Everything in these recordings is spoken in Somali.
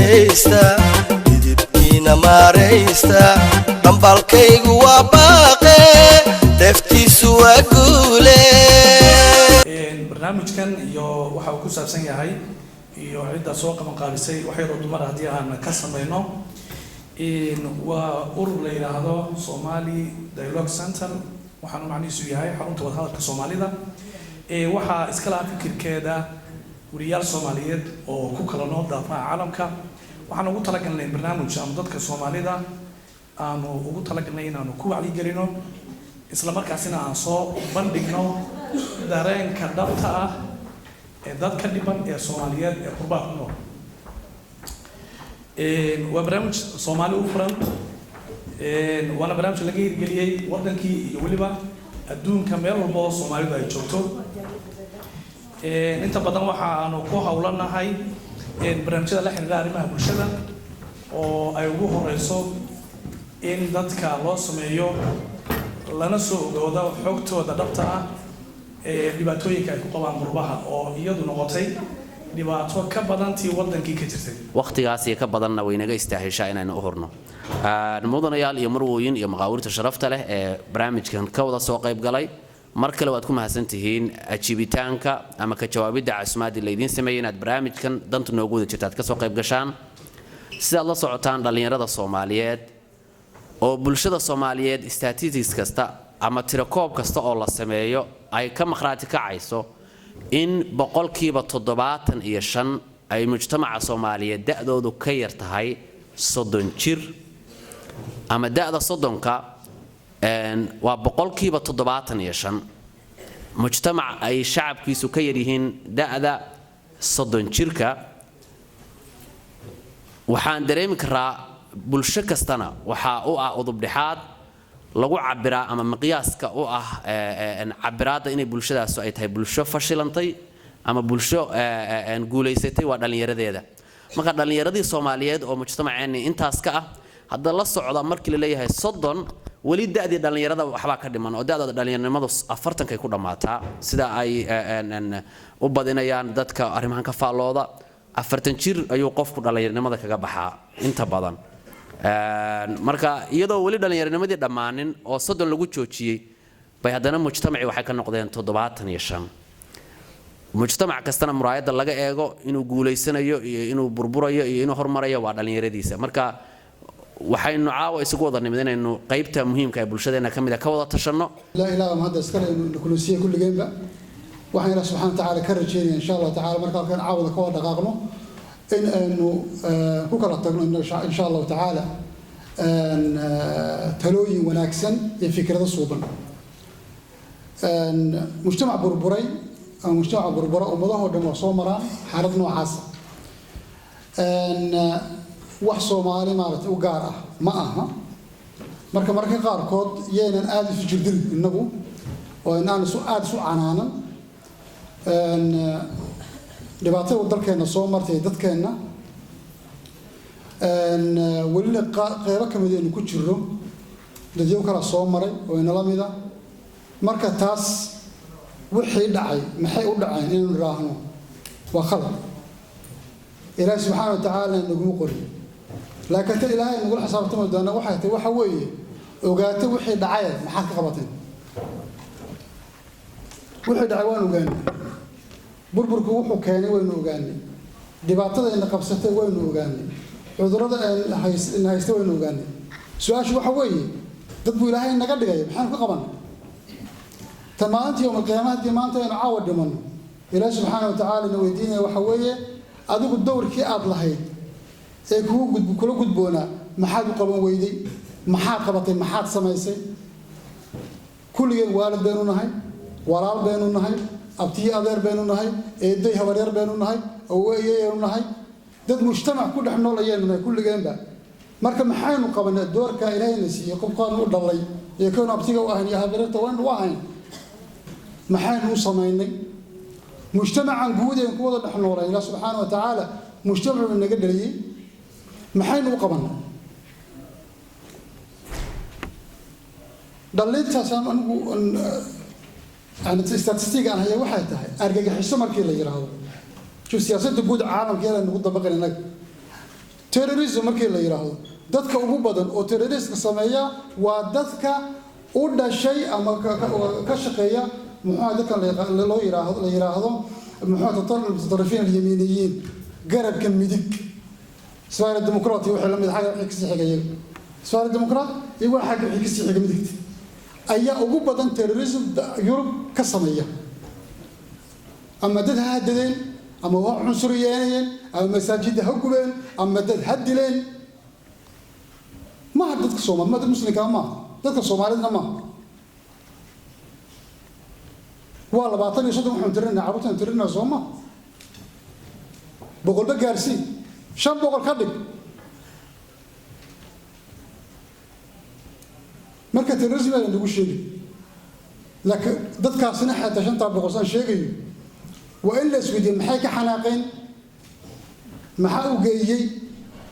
guulaysta didibkiina maaraysta dhambalkaygu waa baaqe deftiisu waa guule barnaamijkan iyo waxa uu ku saabsan yahay iyo cidda soo qaban qaabisay waxay dumar haddii aan ka samayno waa urur la yiraahdo Somali Dialogue Center waxaanu macnihiisu yahay xarunta wadahadalka Soomaalida waxa iska laha fikirkeeda wariyaal Soomaaliyeed oo ku kala nool daafaha caalamka waxaan ugu talagalnay barnaamij ama dadka Soomaalida aanu ugu talagalnay inaanu ku wacyi gelino isla markaasina aan soo bandhigno dareenka dhabta ah ee dadka dhiban ee Soomaaliyeed ee qurbaan ku nool waa barnaamij Soomaali u furan waana barnaamij laga hirgeliyay wadankii iyo waliba adduunka meel walba oo Soomaalidu ay joogto inta badan waxa aanu ku hawlanahay barnaamijyada la xiriira arrimaha bulshada oo ay ugu horeyso in dadka loo sameeyo lana soo ogaado xogtooda dhabta ah dhibaatooyinka ay ku qabaan qurbaha oo iyadu noqotay dhibaato ka badantii wadankii ka jirtay waqtigaas ka badanna way naga istaahishaa inaynu u horno mudanayaal iyo marwooyin iyo maqaawirta sharafta leh ee barnaamijkan ka wada soo qayb galay mar kale waad ku mahadsantihiin ajiibitaanka ama ka jawaabidda caasimada leedin sameeyay inaad barnaamijkan danta noogu wada jirtaad ka soo qayb gashaan sidaad la socotaan dhalinyarada Soomaaliyeed oo bulshada Soomaaliyeed statistics kasta ama tirakoob kasta oo la sameeyo ay ka maqraati kacayso in boqolkiiba 75 ay mujtamaca Soomaaliyeed da'doodu ka yar tahay 30 jir ama da'da 30ka waa boqolkiiba 75 mujtamac ay shacabkiisu ka yar yihiin da'da 30 jirka waxaan dareemi karaa bulsho kastana waxa uu ah udub dhexaad lagu cabiraa ama miqyaaska u ah cabiraada inay bulshadaas ay tahay bulsho fashilantay ama bulsho guuleysatay waa dhalinyaradeeda marka dhalinyaradii Soomaaliyeed oo mujtamaceena intaas ka ah hadda la socda markii la leeyahay 30 wali da'dii dhalinyarada waxba ka dhiman oo da'da dhalinyaranimadu 40 ku dhamaataa sida ay u badinayaan dadka arrimahan ka faalooda 40 jir ayuu qofku dhalinyaranimada kaga baxaa inta badan marka iyadoo wali dhalinyaranimadii dhamaanin oo 30 lagu joojiyay bay hadana mujtamaci waxay ka noqdeen 75 mujtamac kastana muraayada laga eego inuu guuleysanayo iyo inuu burburayo iyo inuu hormarayo waa dhalinyaradiisa marka waxaynu caawa isugu wada nimidinayno qaybta muhiimka ee bulshadeena kamid ah ka wada tashano la ilaaha ma hadda iskale inuu kulisiyo kulligeenba waxaan ilaahay subhanahu wa ta'ala ka rajeynaa insha Allah ta'ala marka kan caawada ka wada dhaqaaqno in aanu ku kala tagno insha Allah ta'ala talooyin wanaagsan iyo fikrado suuban mujtamac burburay ama mujtamac burbura ummadaha dhan oo soo maraan xaalad noocaas wax Soomaali maaragtay u gaar ah ma aha marka qaarkood yeenan aad isu jirdin inagu oo inaan aad isu canaanan dhibaatada dalkeena soo martay dadkeena wali qaybo kamid ah ku jiro dadyo kala soo maray oo inala mid ah marka taas wixii dhacay maxay u dhaceen inuu raahno waa khalad Ilaahay subhanahu wa ta'ala nagu qori laakiin Ilaahay nagu xisaabtamo doona waxa weeye ogaatay wixii dhacay maxaa ka qabateen wixii dhacay waan ogaanay burburku wuxuu keenay waynu ogaanay dhibaatada in qabsatay waynu ogaanay cudurrada in haystay waynu ogaanay su'aashu waxa weeye dad buu Ilaahay naga dhigay maxaan ka qaban tamaantii yawm qiyaamah maanta aynu caawa dhimano Ilaahay subhanahu wa ta'ala na weydiinaya waxa weeye adigu dowrkii aad lahayd ee kula gudboona maxaad u qaban weyday maxaad qabatay maxaad samaysay kulligeen waalid baynu nahay walaal baynu nahay abtii adeer baynu nahay eeday habaryar baynu nahay aweeyaynu nahay dad mujtamac ku dhex noolayeen kulligeenba marka maxaynu qabanaa doorka Ilaahayna siiyay qofkaan u dhalay ee koon abtiga u ahayn iyo habaryarta waan u ahayn maxaynu u samaynay mujtamacan guud ee ku wada dhex noolay Ilaahay subhanahu wa ta'ala mujtamacu naga dhaliyay maxaynu u qabanaa dhalintaas anigu أنا استاتستيك أنا هي واحد تاعي أرجع حسب مركي اللي يراهو شو سياسة تقول عالم كذا نقول طبقا لنا terrorism markii la yiraahdo dadka ugu badan oo terrorist sameeya waa dadka u dhashay ama ka shaqeeya muxuu dadka loo yiraahdo muxuu tatarifin yaminiyiin garabka midig سواء الديمقراطي وحلا من حاجة حكسي حاجة سواء الديمقراط يقول حاجة حكسي حاجة مدكت أي أوجب بدن تيروريزم يوروب كصمية أما دد هادلين أما واقع عنصريين أما مساجد هجوبين أما دد هادلين ما هددك صومال ما دد مسلم كمان دد الصوماليين ما والله بعطني صدق محمد ترينا عروتنا ترينا صوما بقول بجارسي شاب بقول كذب مركز الرزمة اللي نقول شيء لكن ضد كاسنا حتى عشان تعرف بقصان شيء وإلا سويدين محاكي حناقين محاو جايي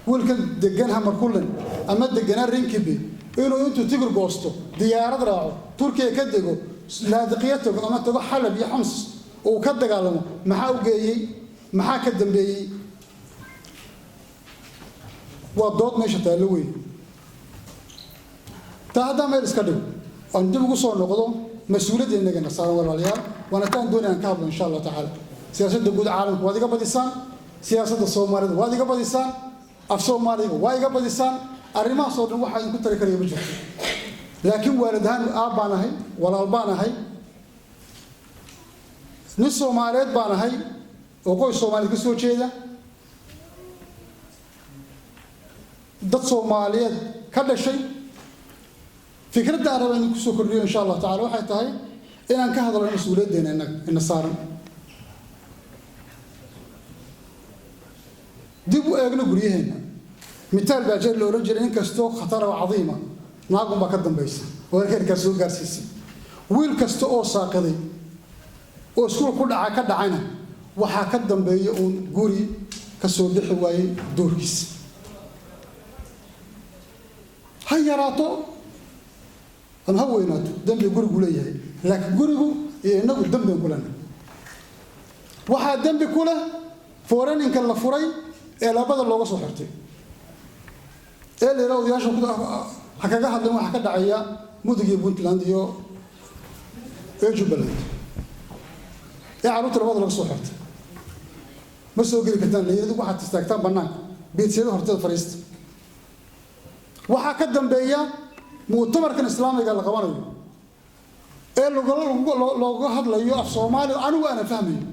ولكن دجنها مركولن أما دجنا رينكبي إنه أنتوا تجروا بوسطه ديار راعوا تركيا كدجوا لا دقيقته أما تروح حلب يا حمص وكدج على محاو جايي محاك الدنبي وضوط ماشي تالوي هذا ما يسكدوا أن تبغوا صور نقضوا مسؤولية إنك نصار ولا ليال وأنا كان دوني أن كابل إن شاء الله تعالى سياسة دقود عالم وادي قبضيسان سياسة الصومالي وادي قبضيسان الصومالي وادي قبضيسان الرماح صوت واحد كنت ركري بجح لكن والدهان أبانا هاي ولا البانا هاي نص صوماليات بانا هاي وقوي صومالي كسر شيء ده dad Soomaaliyeed ka dhashay fikradda arabaan ku soo kordhiyo insha Allah taala waxay tahay inaan ka hadalno mas'uuliyadeena in saaran dib u eegno guryaheena mitaal baa jir loo rajay in kasto khatar oo cadiima naagum baa ka dambaysa oo ka soo gaarsiisay wiil kasto oo saaqaday oo iskuul ku dhaca ka dhacayna waxa ka dambeeya uu guri ka soo bixi waayay doorkiisa هيراتو أنا هو يناتو دم يقول قوليه لكن قوله إنه دم يقولنا واحد دم بيقوله فوران إن كان لفوري إلى بدل الله وصحته اللي لو ياشوا كده حكى واحد لما حكى دعية مدقي بنتلانديو يجوا بلد يعرفوا ترى بدل الله وصحته بس هو قال كتان ليه واحد تستكتاب بناك بيت سيده هرتاد فريست waxaa ka dambeeya mu'tamarkan islaamiga la qabanayo ee looga hadlayo af Soomaali anigu aan fahmayo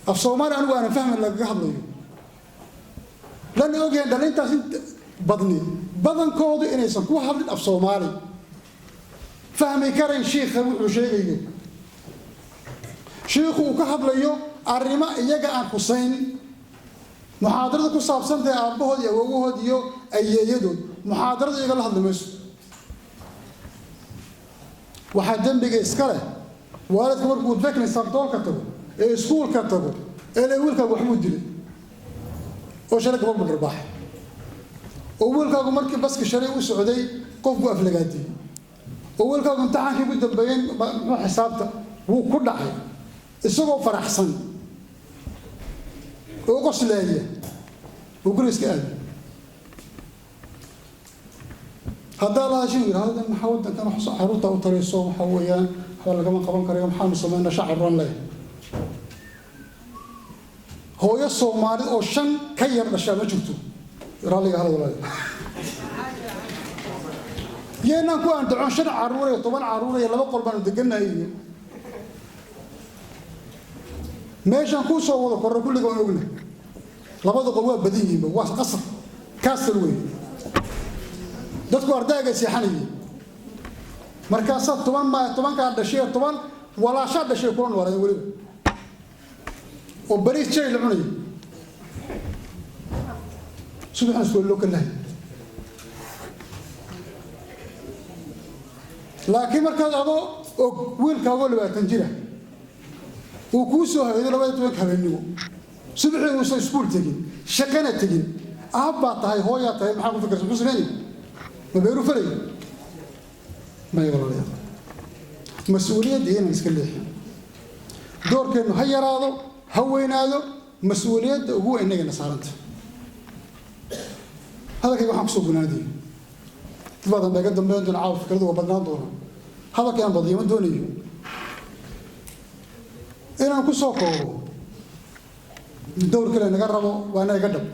af Soomaali anigu aan fahmayo laga hadlayo lan ogeyn dhalintaas badankoodu inaysan ku hadlin af Soomaali fahmi karin sheekha wuxuu sheegayo sheekhu uu ka hadlayo arrimo iyaga aan xusayn محاضرة كوساب سنتي أبوه يا أبوه ديو أيّيدون محاضرة يقول هذا مش واحد جنب بيجي إسكاله والد كبر بود فكني سبتول كتبه سكول كتبه اللي يقول كابو حمود دلي وشارك كبر بالرباح أول كابو مركب بس كشري والسعودي قفوا أفلقاتي أول كابو امتحان كي بده بين حسابته هو كل حاجة السوق فرح حسن وقص لايه وقول اسكال هذا لا شيء هذا محاولة كان حروطه أو طريقه محويان حول كمان قبل كريم حامل سمعنا شعر رنلي هو يصومالي أو شن كير الأشياء ما شفته رالي هذا ولا ينا كو أنت عشان عرورة طبعا عرورة يلا بقول بندقنا هي meeshan ku soo wada korro kulliga oo ogna labada qof waa badan yihiin waa qasr kaasal weyn dadku ardayga seexanayay markaas 10 ka dhashay 10 wala sha dhashay kulan waray waliba oo bariis jay la cunay subhan soo loo kala laakiin markaad ado wiilkaaga 20 jira وكوسو هذا لو يتوقع هبنيو سبحي وصل سكول تجين شقنا تجين أبا تهاي هويا تهاي محاكم فكرة مسلمين ما بيرو فري ما يقولوا لي مسؤولية دين مسكليه دور كأنه هيا راضو هوين هذا مسؤوليات هو إنك نصارنت هذا كي يحكي سوق نادي بعض ما قدم بين دون عارف كذا وبدنا دونه هذا كان بضيع من دونيه إنا نكون سوقه الدور كله نقربه وأنا أقدم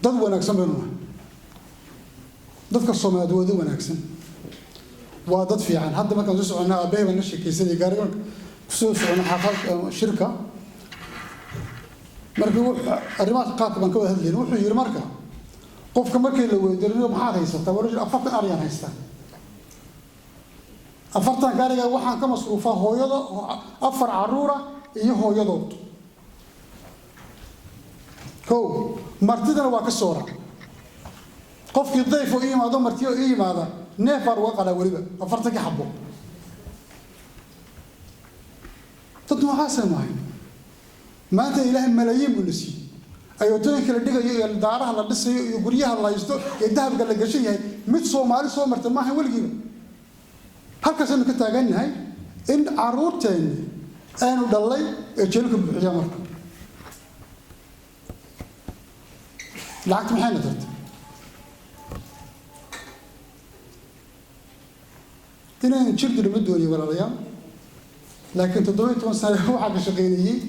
dad wanaagsan baynu nahay dadka Soomaaliyeed waa dad wanaagsan waa dad fiican hadda markaan soo soconaa aabay baan la sheekaysanay gaariga ku soo soconaa xaafad shirka markii arrimaha qaadka baan ka wada hadlayay wuxuu yiri marka qofka markii la weydiinayo maxaad haysataa walaal afartan aryan haystaa afartan gaariga waxaan ka masruufaa hooyada afar caruura iyo hooyadood كو مرتدنا وكسورة قف يضيف إيما ذو مرتيو إيما هذا نفر وقلا وريبة أفرتك حبه تطمع حسن معي ما أنت إله ملايين من النسي أيوة توني كلا دقة الدارة على لسه يقوليها الله يستو يذهب قال لك شيء مت صومالي صومرت ما هي ولقينا هكذا إنك تاجن هاي إن عروتين أنا ودلي يجيلكم بحجامك لعقت محل درت هنا نشرد المدوني ولا ريال لكن تضويت مسألة هو حق شقيني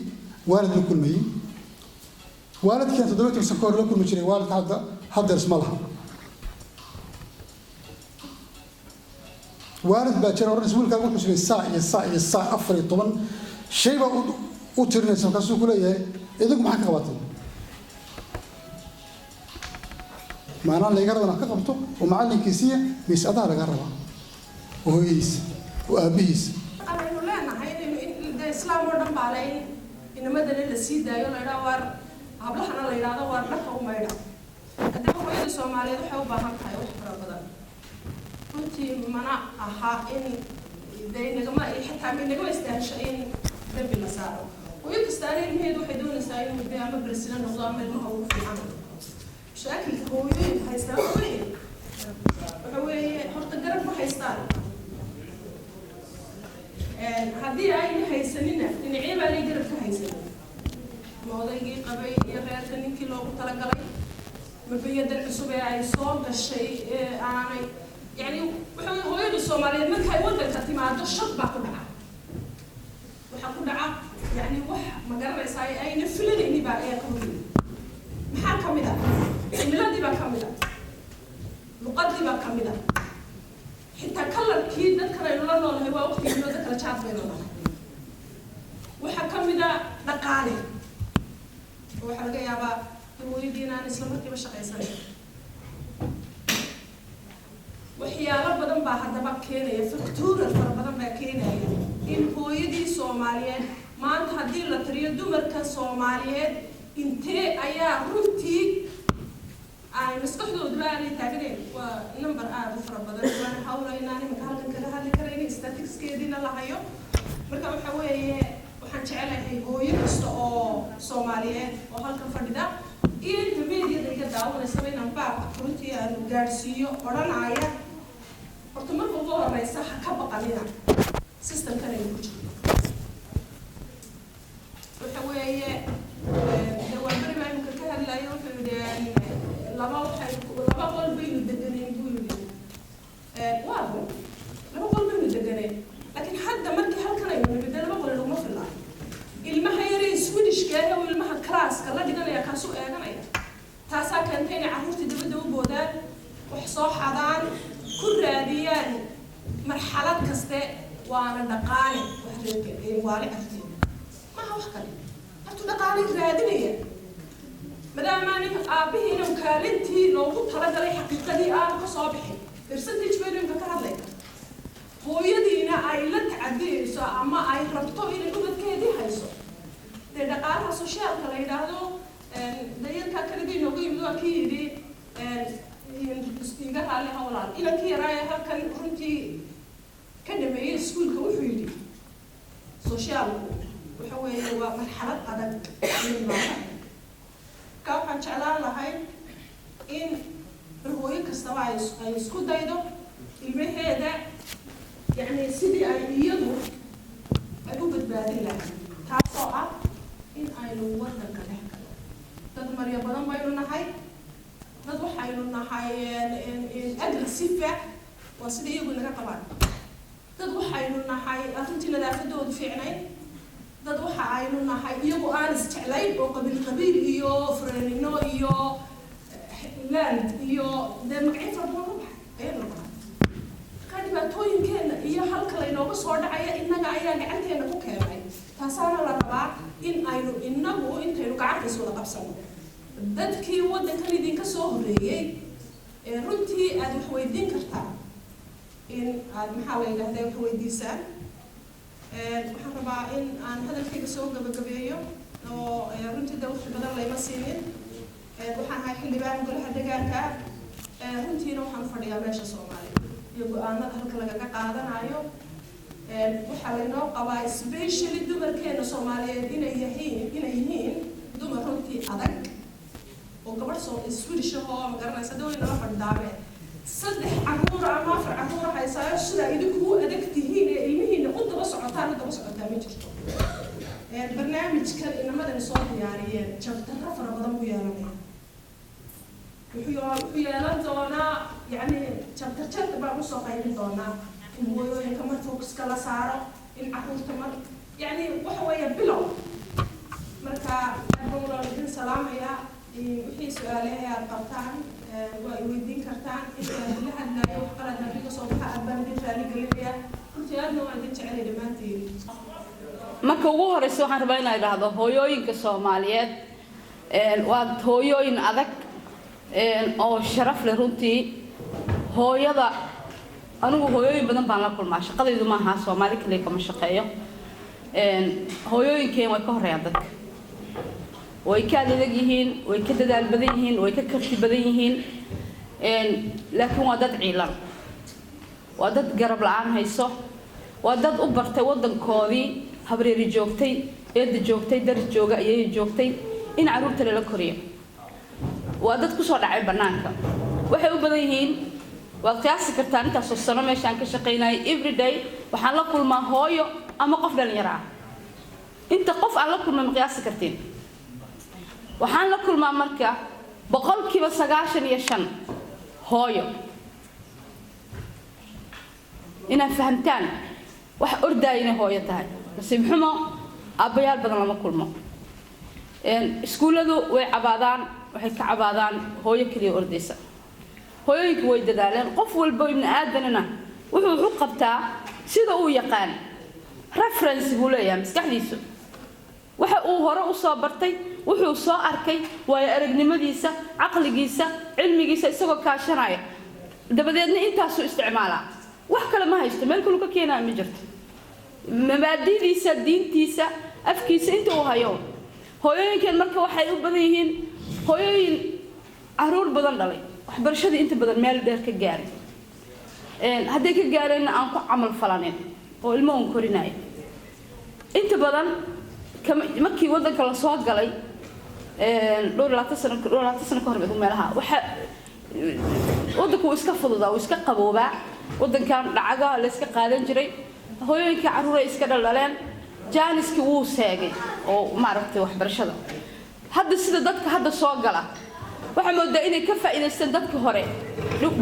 والد لكل مي والد كان تضويت مسكور لكل مشري والد هذا اسم الله والد باكر ورس ملك أقول مشري الساعة أفري طبعا شيء وترني سمكسو كله إذا كم حق قواتهم معناه اللي يقرب أنا كقبته ومعلم كيسية بيسألها على قربه وهيس وأبيس. أنا إنه لا أنا هاي إنه الإسلام ورد بالين إنه مدن السيد ده يلا يدور قبله أنا لا يدور ورده وما يدور. أده هو يد الصومالي ده حب بهم هاي وحرة بدن. كنت منا أها إن ده نجمع حتى من نجمع استهشين دبي مساره. ويكستانين هيدو حدون سايم بيعمل برسلنا نظام المعروف في العمل. شكل هويين هيستان هويين وحوي حرت الجرب هيستان هذه أي هيسنينا إن عيب على جرب هيسن موضوع يجي قبي يغير كنين كيلو وتلقى مبيد الحسوبة أي صوب الشيء أنا يعني وحوي هويين الصوماليين من هاي وضع كتيمات الشط بكلها وحكلها يعني وح ما جرب يساي أي نفلين إني بقى كمل محل كمله الميلاد بقى كمله لقد بقى كمله حتى كلر كيد ذكر إنه لا نقول هو وقت إنه ذكر شعب بيننا وحكم ده دقالي وحرجع يا با هو يدينا نسلم كيف شقيسان وحيا رب بدن بقى هذا بقى كينيا فكتور الفرق بدن بقى كينيا إن هو يدي سوماليين ما أنت هدي لا تريد مركز سوماليين إنتي أيا رنتي أنا مسكحدو دبالي تاجرين ونمبر فرق بدن وأنا حاول إنني مكان كذا هذا كريني statistics كيدينا الله هيو مركب حوي وحنشعله هو يكستو سوماليين وهالكم فردا إيه تميدي ذيك داون سوينا نباع رنتي الجارسيو ورنا عيا أرتمر بقول ما يصح كبق علينا سيستم كان يوجد وحوي هو بري ما يمكن كهل لا يوفي يعني لما قول بين الدجنين يقولوا لي واضح لما قول بين الدجنين لكن حتى مركي هالكلام من بدنا ما قول له ما في الله المهيرين سويدش كانوا والمها كلاس كلا جدنا يا كاسو أنا يا تاسا كان تاني عروتي دبدو بودان وحصو حضان كل راديان مرحلة كسته وأنا دقاني وحدي عرفتي ما هو حكي هتو دقاني رادية بدل ما نك أبيه نمكالنتي لو ترى لي حقيقة دي أنا كصابحي إرسلتي شوي من فكرة لك هو يدينا أي لا تعدي سا أما أي ربطه إلى كل كذي هيسو ده دقارها سوشيال كلا يدارو ده ينكر كذي نقول يبدو أكيد ينقطع عليها ولا إلى كي رايها كان رنتي كان مية سكول كوفيدي سوشيال وحوي ومرحلة قدم من بعد كان شعلان لهاي إن الهوية كستوى يسكت دايدو المهدة يعني سيدي أيدو u badbaadin lahay taasoo ah in aynu waddanka dhex galo dad maryo badan baynu nahay dad waxaynu nahay agressive waa sida iyagu naga qabaan dad waxaynu nahay arrintii nadaafadoodu fiicnayn dad waxa aynu nahay iyagu aan isjeclayn oo qabiil iyo fureenino iyo land iyo dee magacyo fara badan ka baxay ayaynu nahay markaa dhibaatooyinkeena iyo halka laynooga soo dhacaya innaga ayaa gacanteena ku keenay taasaana la rabaa in aynu innagu intaynu gacantays wada qabsano dadkii waddankan idinka soo horreeyey runtii aad wax weydiin kartaa in aad maxaa la yidhahdaa wax weydiisaan waxaan rabaa in aan hadalkayga soo gabagabeeyo oo runtii de waqti badan layma siinin waxaan ahay xildhibaan golaha deegaanka runtiina waxaan fadhiyaa meesha Soomaaliya iyo go'aanada halka lagaga qaadanayo waxaa laynoo qabaa especially dumarkeena Soomaaliyeed inay yihiin dumar runtii adag oo gabadh Swedish oo ma garanaysa dawladda la fadhidaameen saddex caruur ama afar caruur haysayo sida idinku adag tihiin ee ilmihiina u daba socotaan ma jirto barnaamijkan inamadan soo diyaariyeen jabtarra fara badan ku yeelanaya wuxuu yeelan doonaa yani jabtar baan usoo qaybin doonaa in hooyooyinka mar focuska la saaro in caruurta mar yani waxa weeye bilow marka aad idin salaamaya wixii su-aalaha aad qabtaan waa i weydiin kartaan intaan la hadlayo wax qalad nabiga soo baxa aad baan idin raaligelinaya runtii aadna waan idin jecelay dhammaantiin marka ugu horeysa waxaan rabaa inaan idhaahdo hooyooyinka Soomaaliyeed waa hooyooyin adag oo sharaf leh runtii hooyada anigu hooyooyin badan baan la kulmaa shaqadaydu ma aha Soomaali kaliya kama shaqeeyo hooyooyinkeen way ka horeeyaan dadka way ka adag yihiin way ka dadaal badan yihiin way ka karti badan yihiin laakiin waa dad ciilan waa dad garab la'aan hayso waa dad u bartay waddankoodii habreeri joogtay eed joogtay dar jooga ayay joogtay in caruurta la koriyo waa dad ku soo dhacay banaanka waxay u badan yihiin waa qiyaasi kartaan intaas oo sano meeshaan ka shaqeynay every day waxaan la kulmaa hooyo ama qof dhalinyaro ah inta qof aan la kulmay ma qiyaasi kartiin waxaan la kulmaa marka 95% hooyo ina fahamtaan wax ordayna hooyo tahay nasiib xumo aabbayaal badan lama kulmo iskuuladu way cabaadaan waxay ka cabaadaan hooyo kaliya ordaysa hooyooyinku way dadaaleen qof walba ibn aadanina wuxuu qabtaa sida uu yaqaan reference buu leeyahay maskaxdiisu waxa uu hore u soo bartay wuxuu soo arkay way aragnimadiisa aqligiisa cilmigiisa isagoo kaashanaya dabadeedna intaas uu isticmaalaa wax kale ma haysto meel kale ka keenaa ma jirto mabaadidiisa diintiisa afkiisa inta uu hayo hooyooyinkan marka waxay u badan yihiin hooyooyin caruur badan dhalay waxbarashada inta badan meel dheer ka gaaray hadday ka gaareen aan ku camal falanin oo ilmo on korinayo inta badan markii waddanka la soo galay dhowr 20 sano ka hor meelaha waxa waddanku iska fududaa oo iska qaboobaa waddankan dhacaga la iska qaadan jiray hooyooyinka caruur ay iska dhaleen jaaniski wuu seegay oo maaragtay waxbarashada hadda sida dadka hadda soo gala waxa moodaa inay ka faa'iideystaan dadka hore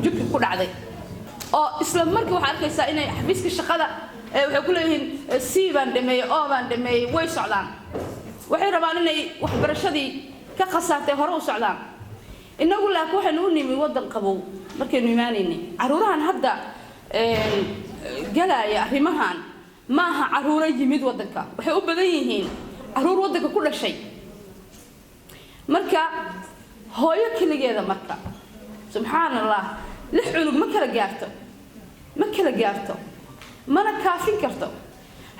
jubka ku dhacday oo isla markii waxa arkaysaa inay xafiiska shaqada waxay ku leeyihiin C baan dhameeyay O baan dhameeyay way socdaan waxay rabaan inay waxbarashadii ka qasaatay hore u socdaan inagu laakiin waxaanu u nimi waddan qabow markaynu imaanaynay caruurahan hadda galaya arrimahan ma aha caruur yimid waddanka waxay u badan yihiin caruur waddanka ku dhashay marka hooyo kaligeeda marka subxaanallah lix culug ma kala gaarto mana kaafin karto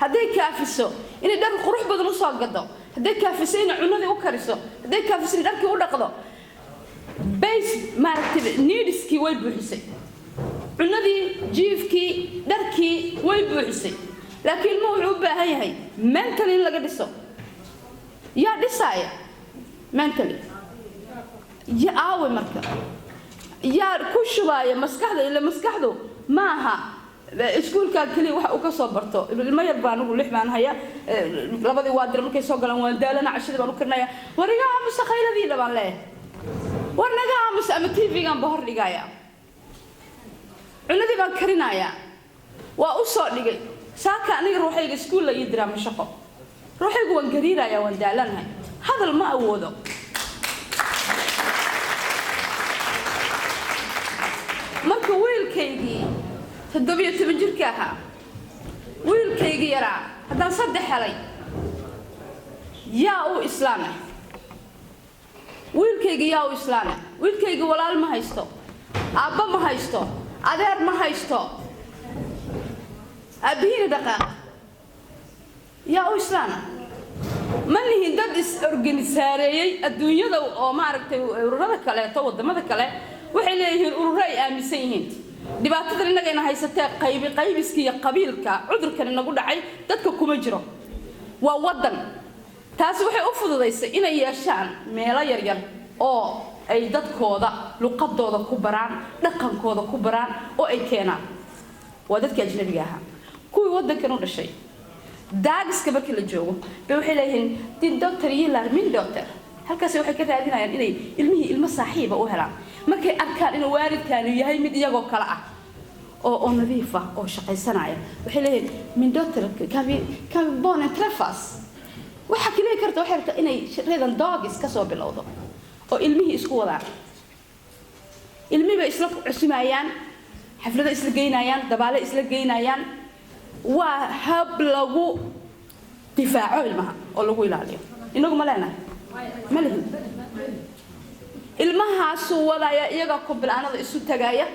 hadday kaafiso inay dhar qurux badan u soo gado hadday kaafiso inay cunadii u kariso hadday kaafiso inay dharkii u dhaqdo base maaragtay needskii way buuxisay cunadii jiifkii dharkii way buuxisay laakiin ma wuxuu u baahan yahay mentally in laga dhiso yaa dhisaya mentally ya aawe marka yaa ku shubaya maskaxda ila maskaxdu maaha iskuulka kaliya waxa uu ka soo barto ilmo yar baan ugu 6 baan haya labadii waa dir markay soo galaan waan daalana cashada baan u karnaya wariga amsa khayladii dhaban leh warnaga amsa ama TV-gan bahor dhigaya cunadii baan karinaya waa u soo dhigay saaka aniga ruuxayga iskuul la yidira ma shaqo ruuxaygu waan gariiraya waan daalanahay hadal ma awoodo marka wiilkaygii 17 jirka ahaa wiilkaygii yaraa haddaan 3 helay yaa u islaamay wiilkaygii yaa u islaamay wiilkaygii walaal ma haysto aabba ma haysto adeer ma haysto aabbihiina dhaqaaq yaa u islaamay ma nihin dad is-organisaareeyey adduunyada oo maaragtay ururada kaleeto waddamada kale waxay leeyihiin ururo ay aaminsan yihiin dhibaatada innagayna haysatee qaybiska iyo qabiilka cudurkan inagu dhacay dadka kuma jiro waa waddan taasi waxay u fududaysay inay yeeshaan meelo yaryar oo ay dadkooda luqadooda ku baraan dhaqankooda ku baraan oo ay keenaan waa dadka ajnabiga ahaa kuwii waddankan u dhashay daagiska markii la joogo bay waxay leeyihiin din doctor yilar min doctor halkaas waxay ka raadinayaan inay ilmo saaxiiba u helaan markay arkaan in waalidkaanu yahay mid iyagoo kala ah oo nadiif ah oo shaqaysanaya waxay leeyihiin min doctor kan bon trefas waxa kale karta waxay rabtaa inay reedan dogis ka soo bilowdo oo ilmihii isku wadaan ilmihiiba isla cusumayaan xaflada isla geynayaan dabaale isla geynayaan waa hab lagu difaaco ilmaha oo lagu ilaaliyo inagu ma leenahay ma lehin ilmahaasu wadaya iyaga kombilaanada isu tagaya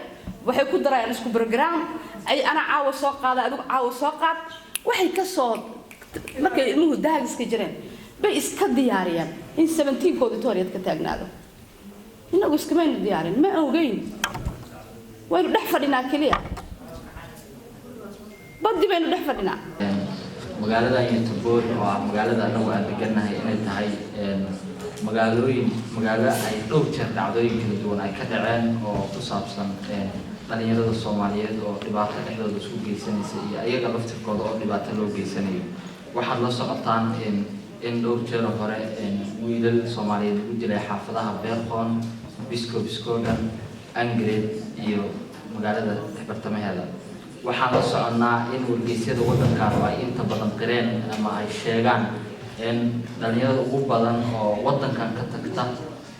waxay ku darayaan isku program ay ana caawa soo qaada adigu caawa soo qaad waxay ka soo markay ilmuhu daagiska jireen bay iska diyaariyaan in 17 auditorium ka taagnaado inagu iskamaynu diyaarin ma ogeyn waynu dhex fadhinaa kaliya baddi baynu dhex fadhinaa magaalada Yatubur oo magaalada anagu aan deganahay inay tahay magaalo ay dhowr jeer dhacdooyin kala duwan ay ka dhaceen oo ku saabsan dhalinyarada Soomaaliyeed oo dhibaato dhexdooda isku geysanaysa iyo ayaga laftirkooda oo dhibaato loo geysanayo waxaad la socotaan in dhowr jeer hore wiilal Soomaaliyeed ugu jiray xaafadaha Beerqoon Biskogan Angred iyo magaalada bartamaheeda waxaan la soconaa in wargeysyada waddankan ay inta badan qireen ama ay sheegaan in dhalinyarada ugu badan oo waddankan ka tagta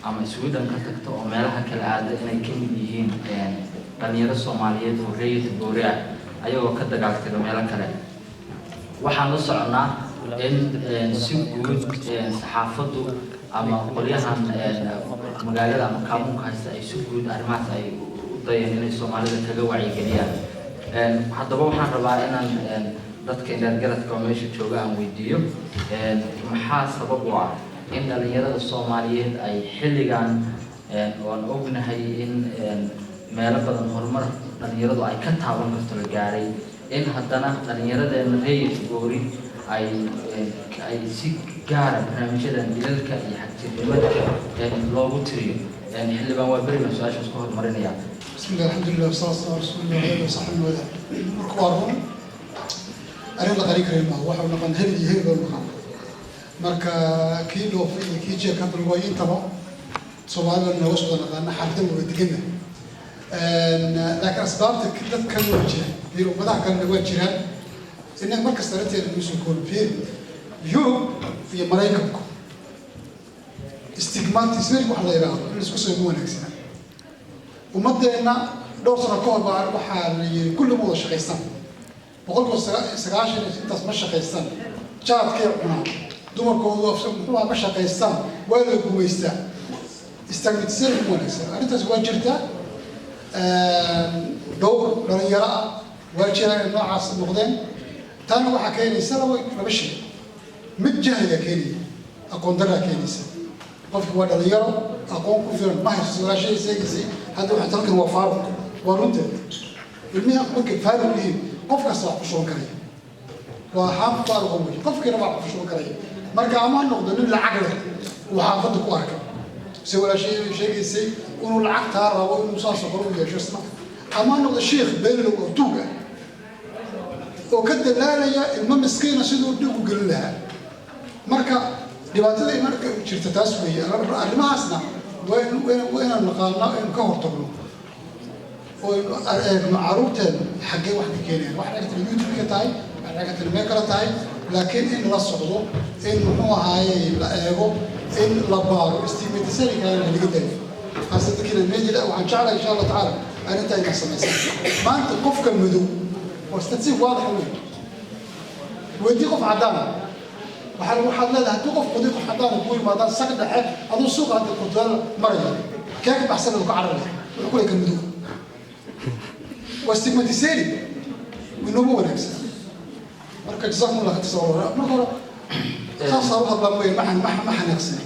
ama Sweden ka tagta oo meelaha kala aada inay ka mid yihiin dhalinyaro Soomaaliyeed oo reer Yatubur ayagoo ka dagaaltay meelo kale waxaan la soconaa in si guud saxaafadu ama qolyahan magaalada ama kaamunka haysta ay si guud arrimahaas ay u dayeen inay Soomaalida kaga wacyigeliyaan haddaba waxaan rabaa inaan dadka indhaargaradka oo meesha jooga aan weydiiyo maxaa sabab u ah in dhalinyarada Soomaaliyeed ay xilligan waan ognahay in meelo badan horumar dhalinyaradu ay ka taaban karto la gaaray in haddana dhalinyaradeenna reer Yatubur ay si gaara barnaamijyadan dilalka iyo xagjirnimada loogu tiriyo xildhibaan waa beri su-aashaas ku horumarinaya بسم الله الحمد لله والصلاة والسلام على رسول الله وصحبه وسلم مركوارهم أريد أقرأ كلمة واحد نقول هذه هي المقام مركا كيلو في كيجي كان بالوين تبع سؤال إنه وصل لنا حرتين ودقنا لكن أسباب كذا كان وجه يروح بدأ كان وجه إنك مركز ثلاثة الموسم يكون في يوم في ملايككم استجمات يصير واحد يراها الناس يسمون هكذا ومدينا دوسنا كوبا waxaa la yiri kullu wada shaqeystan boqolkiiba 9 intaas ma shaqeystan jaadkay cunaa dumarkoodu muxuu ma shaqeystan waa la guuleystaa istagnadsir wanaagsan arrintaas waa jirtaa dhowr dhalinyaro waa jiraan noocaas noqdeen tan waxa keenaysa laba shay mid jahliga keenaya aqoon darra keenaysa qofku waa dhalinyaro aqoon ku filan ma haysto walaashay isagiisii هذا واحد تركه هو فارق ورنته المياه ممكن فارق ليه قف كسر فشون كريه وحام فارق هو قف كنا بعض فشون كريه مرجع ما نقدر نلا عقله وحافظك وارك سوى شيء يسي ونو العقد هذا ونو صار صفر ويا شو اسمه أما نقدر الشيخ بين الأرتوجة oo ka dalaalaya ilmo miskiina siduu dhib u gelin lahaa marka dhibaatada marka jirta taas weeye arrimahaasna waa inaan naqaano in ka hortagno oo eegno caruurteen xaggee wax ka keenayaan wax laga tala youtube ka tahay wax laga tala meel kale tahay laakiin in la socdo in muxuu ahaaye la eego in la baaro stigmatisariga laga dayo خاصة كنا نجي لا وهنشعل إن شاء الله تعالى أنا أنت أنا سمعت ما أنت قف كمدو واستنسيب واضح ودي قف عدالة وحال واحد لا هتوقف ودي قف عدالة بقول ما دام سكت الحين هذا السوق هذا القدران مرة كيف بحسن لك عربي يقول لك كمدو واستجماتيسيري منو مو نفس مركز جزاكم الله خير تصور مرة خاصة روح الله ما حنقصر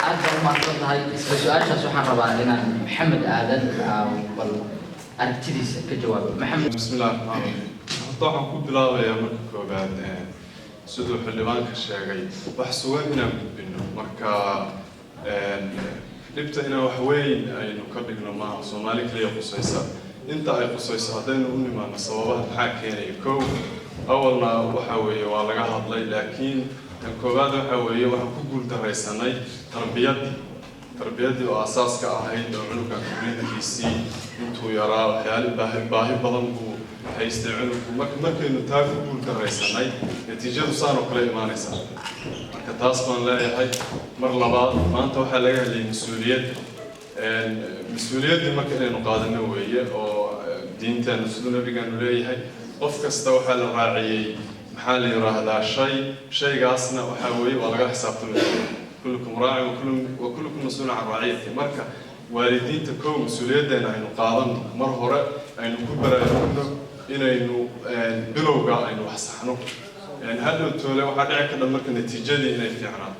أكثر ما أردت هاي السؤال سبحان الله لنا محمد آدم بل أرتديس كجواب محمد بسم الله الرحمن الرحيم طبعا كنت لا يا مركو بعد سدو حلوان كشاقي وحسوان هنا بينه مركا لبت هنا وحوين أي نكبرنا مع صومالي كلية قصيصة أنت أي قصيصة هذين أمي ما نصوبها الحاكين يكو أولنا وحوي ولا قاعد لي لكن كوباد وحوي وحكول دريساني تربيتي وأساس كأهيد وعنوك كبرين كيسي انتو يرى حيالي باهي بضم حيستعملوا مركي نتاك كل دريساني نتيجة صاروا كل إيماني صار كتاس من لا يحي مر لبعض ما أنت وحلاقي لي مسؤوليات دي مركي نقادنا وهي أو دينتنا نسدنا بيجانو لا يحي قف كستوحى الراعي محل يرى هذا شيء قاسنا وحاوي ولا حسابتم كلكم راعي وكلكم مسؤول عن رعيته مركا والدين تكون مسؤوليتنا إنه قادم مرهرة إنه كبر إنه بلوجا إنه حسحنه يعني هذا التولى وحد كذا مركا نتيجة دي إنه في عناد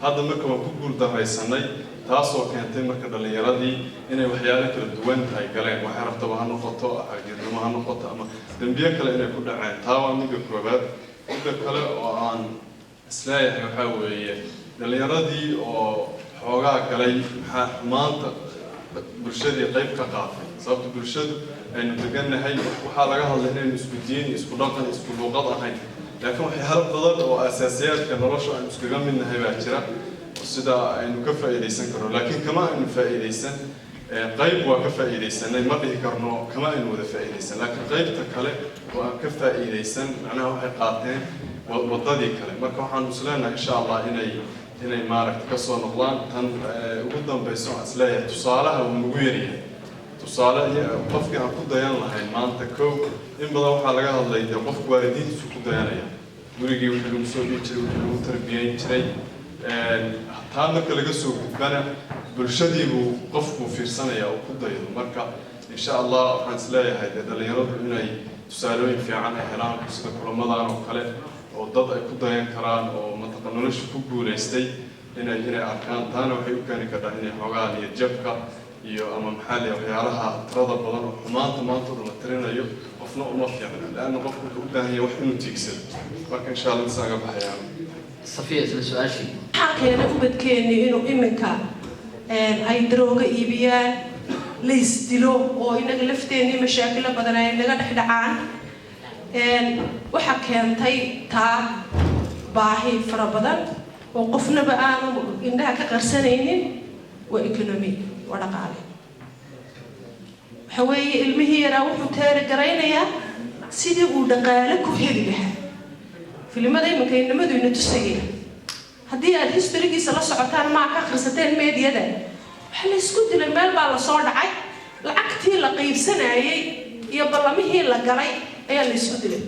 هذا مركا ما كبر دري سنة تاسو كانت مركا اللي يردي إنه وحيالك الدوان هاي قلنا وحرف طبعا نقطة أجر ما نقطة أما تنبيك لأنه كل عين تاوى من الكوبات كل كلا وعن سلاح يحاول دليردي أو حوجا كلي مانت برشدي قيب كقافي صابت برشد إنه تجنّ هاي وحالها هذا هنا نسبتين يسقطان يسقطوا هاي لكن في حرب ضد وأساسيات كنرشوا أن نسقطان من هاي بعشرة والسدا إنه كفى إليسن كرو لكن كمان إنه فإليسن قيب وكفى إليسن ما به كرنو كمان إنه ذا فإليسن لكن قيب تكله وكفى إليسن معناه حقاتين وضدي كله ما كان حنوصلنا إن شاء الله inay maaragtay ka soo noqdaan tan ugu dambayso asleeyahay tusaalaha uu weeriyay tusaale qofkii aan ku dayan lahayn maanta kow in badan waxaa laga hadlay qofku waalidiintiisu ku dayanaya gurigii wixii lagu soo dhihi jiray wixii lagu tarbiyeyn jiray taa marka laga soo gudbana bulshadii buu qofku fiirsanaya oo ku daydo marka insha allah waxaan isleeyahay dhalinyaradu inay tusaalooyin fiican ay helaan sida kulamadan oo kale oo dad ay ku dayan karaan oo mataqan nolosha ku guuleystay inay arkaan taana waxay u keeni kartaa inay xoogaa iyo jabka iyo ama maxalli waxyaalaha tirada badan oo maanta la tirinayo qofna uma fiicna laana qofku wuxuu u baahan yahay wax inuu tiigsado marka insha allah isaga baxayaan صفية السؤال شيء حقيقة وبدكني إنه إمكا أي دروغة إيبيان ليس دلو أو إنك لفتني مشاكل بدنا إنك نحدعان وحكينتي تا باهي فربضان وقفنا بقى إنها كقرسنين وإيكونومي ورقالي حوي المهيرة وحتار قرينيا سيدي ودقالك وهذي بها في لماذا يمكن إن مدو إنه تسيء هدي الهستوريكي سلا سعتان معك خرستين ميديا ده حنا سكوت المال بالله صار عي العكتي لقيب سنة يبلا مهي لقري أي اللي سكوت له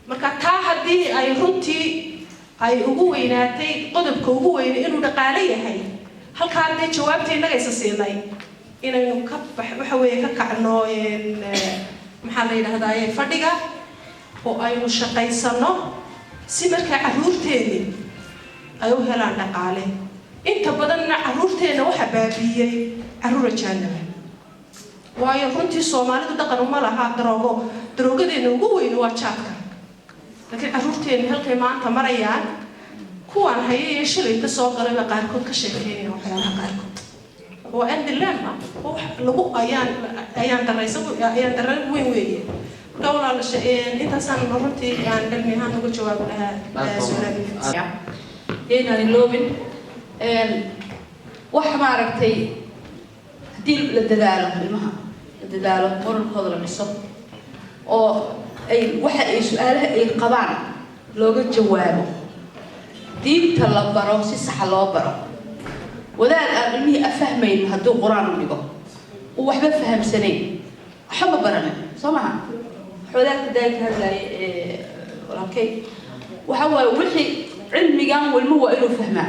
marka taa hadii ay runtii ay ugu weynaatay qodobka ugu weyn inuu dhaqaale yahay halka ay jawaabteena ay sameeyay inaynu ka waxa weeye ka kacno maxaa la yiraahdaa fadhiga oo aynu shaqaysano si marka caruurteena ay u helaan dhaqaale inta badanna caruurteena waxa baabiyay caruur jaanaba waayo runtii Soomaalidu dhaqan uma laha daroogadeena ugu weyn waa jaadka لكن عروتين هالكي ما أنت مريان كوان هي يشيل يتصور قلبي قاركود كشيكين وحياها قاركود oo aan dilaan ah oo lagu ayaan daray weyn weeye marka walaal intaasaan runtii aan cilmi ahaan uga jawaabi lahaa su'aalaha inaan iloobin wax maaragtay haddii la dadaalo ilmaha la dadaalo moralkooda la dhiso oo ay waxa ay su'aalaha ay qabaan looga jawaabo diinta la baro si sax loo baro wadaad aan ilmihii afahmayn hadduu qur-aan u dhigo uu waxba fahamsanayn waxba baranin soo maha wadaadka daayka hadlaya walaalkay waxa waaye wixii cilmigan walma waa inuu fahmaa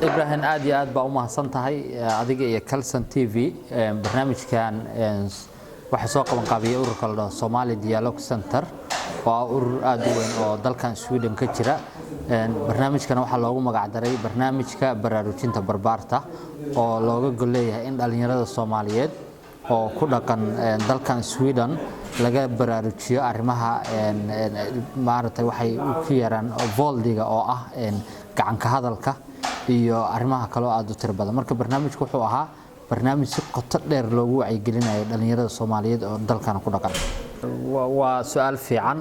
ibrahim aad iyo aad baa u mahadsan tahay adiga iyo Kalson TV barnaamijkan waxa soo qaban qaabiyay ururka la Somali Dialogue Center waa urur aad u weyn oo dalkan Sweden ka jira barnaamijkan waxa loogu magac daray barnaamijka baraarujinta barbaarta oo looga gol leeyahay in dhalinyarada Soomaaliyeed oo ku dhaqan dalkan Sweden laga baraarujiyo arrimaha maaragtay waxay u yeeraan voldiga oo ah gacan ka hadalka iyo arrimaha kale oo aad u tir badan marka barnaamijku wuxuu ahaa barnaamij si qoto dheer loogu wacyigelinayo dhalinyarada Soomaaliyeed oo dalkan ku dhaqan waa su'aal fiican